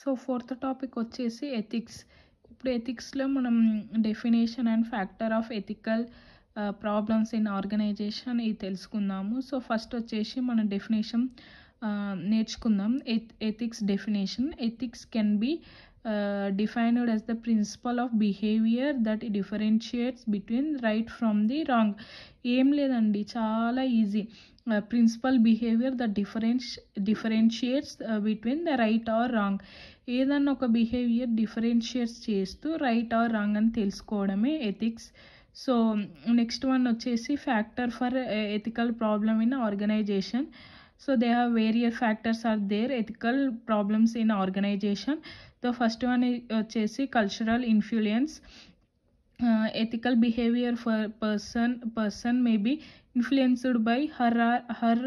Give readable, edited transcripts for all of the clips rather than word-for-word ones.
So fourth topic వచ్చేసి ethics. ఇప్పుడు ఎథిక్స్లో మనం definition and factor of ethical problems in organization ఇది తెలుసుకుందాము. సో ఫస్ట్ వచ్చేసి మనం డెఫినేషన్ నేర్చుకుందాం. Ethics definition. Ethics can be defined as the principle of behavior that differentiates between right from the wrong. ఏం లేదండి, చాలా easy. Principle behaviour that differentiates between the right or wrong. ఏదన్నా ఒక behaviour differentiates చేస్తూ right or wrong అని తెలుసుకోవడమే ethics. So next one వచ్చేసి factor for ethical problem in organization. So they have various factors are there, ethical problems in organization. The first one is cultural influence. Ethical behavior for person may be influenced by her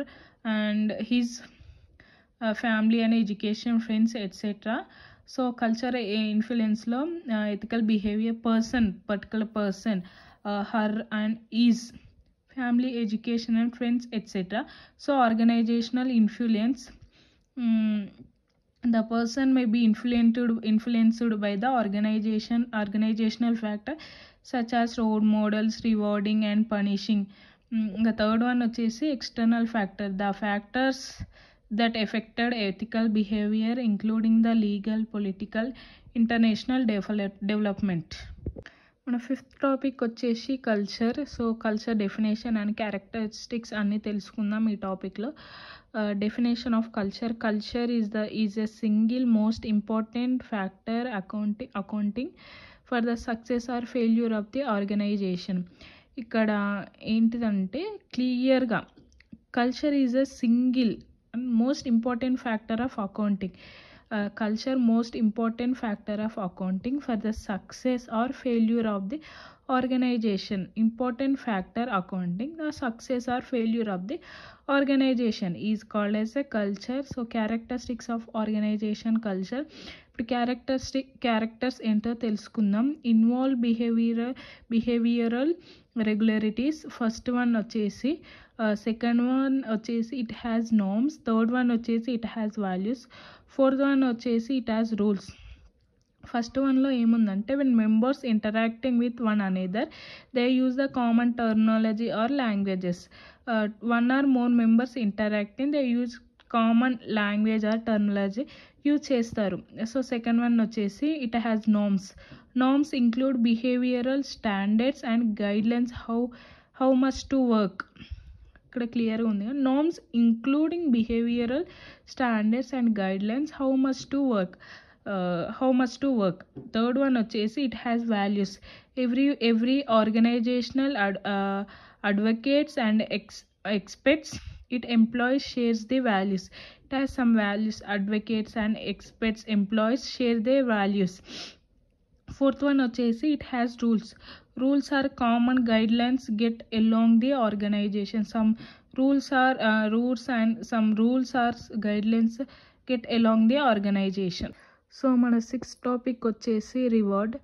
and his family and education, friends, etc. So culture influence lo ethical behavior particular person, her and his family, education and friends, etc. So organizational influence, the person may be influenced by the organizational factor such as role models, rewarding and punishing. The third one వచ్చేసి external factor, the factors that affected ethical behavior including the legal, political, international development. మన fifth topic వచ్చేసి culture. So culture definition and characteristics అన్నీ తెలుసుకుందాం ఈ టాపిక్లో. Definition of culture. Culture is a single most important factor accounting for the success or failure of the organization. ఇక్కడ ఏంటిదంటే క్లియర్గా culture is a single most important factor of accounting. Culture most important factor of accounting for the success or failure of the organization. Important factor accounting the success or failure of the organization is called as a culture. So characteristics of organization culture. ఇప్పుడు characters ఏంటో తెలుసుకుందాం. Involve behavioural regularities. First one వచ్చేసి, second one వచ్చేసి it has norms. Third one వచ్చేసి it has values. Fourth one వచ్చేసి it has rules. First వన్లో ఏముందంటే when members interacting with one another they use the common terminology or languages. One or more members interacting they use common language or terminology use చేస్తారు. So second one వచ్చేసి it has norms include behavioural standards and guidelines how much to work. ఇక్కడ క్లియర్గా ఉంది. Norms including behavioural standards and guidelines how much to work. Third one వచ్చేసి it has values. Every organisational advocates and expects it employs shares the values. It has some values. Advocates and experts employees share their values. Fourth one వచ్చేసి it has rules are common guidelines get along the organization. Some rules are and some rules are guidelines get along the organization. So మన sixth topic వచ్చేసి reward.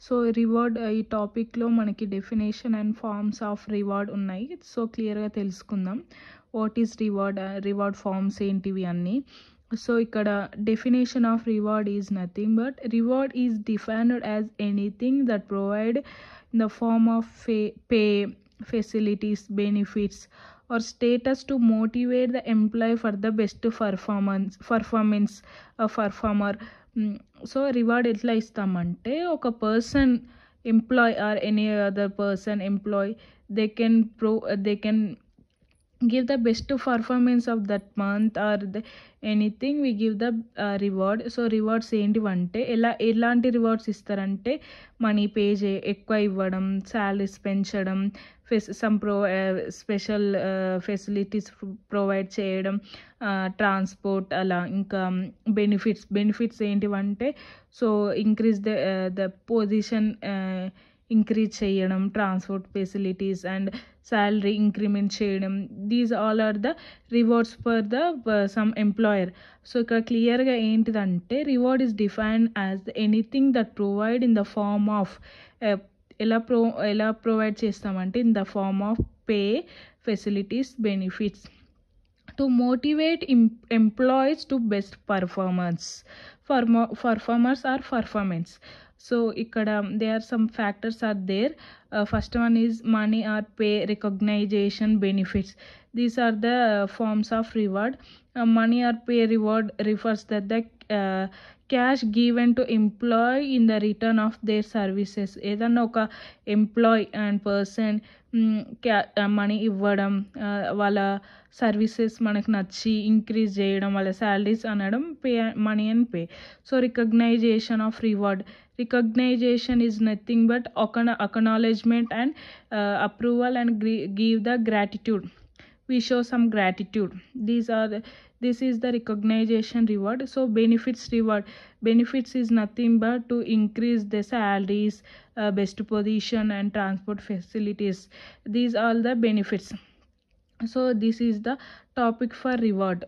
So reward ఈ టాపిక్లో మనకి definition and forms of reward ఉన్నాయి. So క్లియర్గా తెలుసుకుందాం. What is reward forms ఏంటివి అన్నీ. సో ఇక్కడ definition of reward is nothing but reward is defined as anything that provide in the form of pay, facilities, benefits or status to motivate the employee for the best performer. So reward ఎట్లా ఇస్తామంటే ఒక person employee or any other person employee they can give the best performance of that month or anything we give the reward. So rewards ఏంటివంటే ఎలాంటి rewards ఇస్తారంటే money pay ఎక్కువ ఇవ్వడం, salaries పెంచడం, special facilities provide చేయడం, transport అలా. ఇంకా benefits ఏంటివంటే so increase the position increase చేయడం, transport facilities and salary increment చేయడం. These all are the rewards for the some employer. So ఇక్కడ క్లియర్గా ఏంటిదంటే reward is defined as anything that provide in the form of ఎలా provide చేస్తామంటే in the form of pay, facilities, benefits. to motivate employees to best performance. Performers or performance. So ikkada there are some factors are there. First one is money or pay, recognition, benefits. These are the forms of reward. Money or pay reward refers that the cash given to employee in the return of their services. ఏదన్నా ఒక employee and person money ఇవ్వడం, వాళ్ళ services మనకు నచ్చి increase చేయడం, వాళ్ళ salaries అనడం pay, money and pay. So recognition of reward. Recognition is nothing but acknowledgement and approval and give the gratitude. We show some gratitude. This is the recognition reward. So benefits reward. Benefits is nothing but to increase the salaries, best position and transport facilities. These are the benefits. So this is the topic for reward.